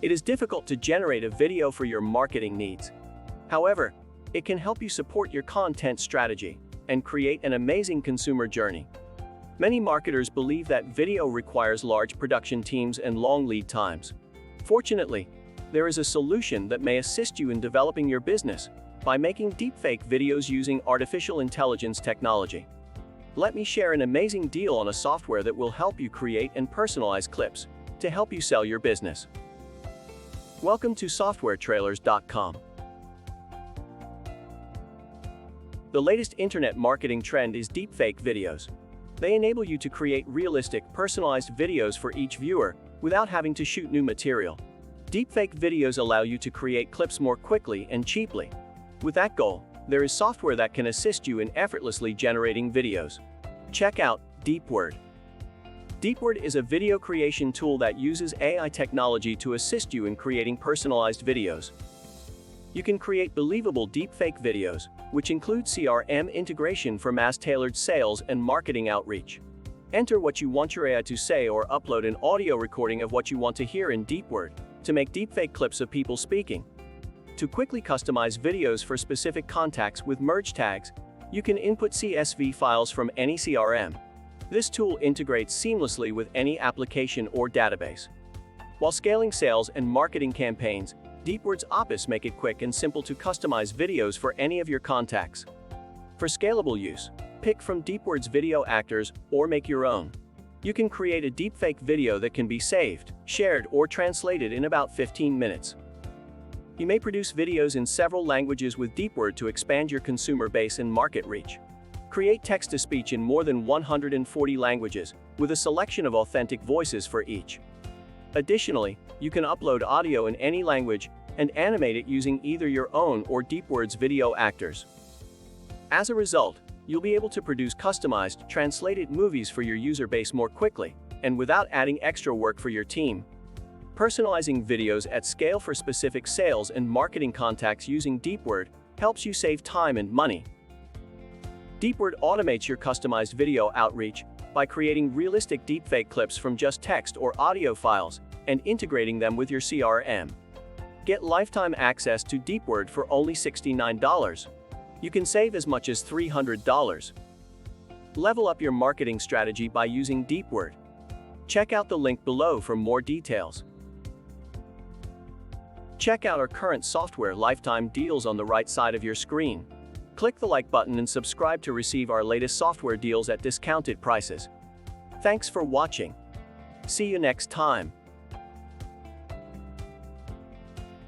It is difficult to generate a video for your marketing needs. However, it can help you support your content strategy and create an amazing consumer journey. Many marketers believe that video requires large production teams and long lead times. Fortunately, there is a solution that may assist you in developing your business by making deepfake videos using artificial intelligence technology. Let me share an amazing deal on a software that will help you create and personalize clips to help you sell your business. Welcome to softwaretrailers.com. The latest internet marketing trend is deepfake videos. They enable you to create realistic, personalized videos for each viewer without having to shoot new material. Deepfake videos allow you to create clips more quickly and cheaply. With that goal, there is software that can assist you in effortlessly generating videos. Check out DeepWord. DeepWord is a video creation tool that uses AI technology to assist you in creating personalized videos. You can create believable deepfake videos, which include CRM integration for mass-tailored sales and marketing outreach. Enter what you want your AI to say or upload an audio recording of what you want to hear in DeepWord to make deepfake clips of people speaking. To quickly customize videos for specific contacts with merge tags, you can input CSV files from any CRM. This tool integrates seamlessly with any application or database. While scaling sales and marketing campaigns, DeepWord's Opus make it quick and simple to customize videos for any of your contacts. For scalable use, pick from DeepWord's video actors or make your own. You can create a deepfake video that can be saved, shared, or translated in about 15 minutes. You may produce videos in several languages with DeepWord to expand your consumer base and market reach. Create text-to-speech in more than 140 languages, with a selection of authentic voices for each. Additionally, you can upload audio in any language and animate it using either your own or DeepWord's video actors. As a result, you'll be able to produce customized, translated movies for your user base more quickly, and without adding extra work for your team. Personalizing videos at scale for specific sales and marketing contacts using DeepWord helps you save time and money. DeepWord automates your customized video outreach by creating realistic deepfake clips from just text or audio files and integrating them with your CRM. Get lifetime access to DeepWord for only $69. You can save as much as $300. Level up your marketing strategy by using DeepWord. Check out the link below for more details. Check out our current software lifetime deals on the right side of your screen. Click the like button and subscribe to receive our latest software deals at discounted prices. Thanks for watching. See you next time.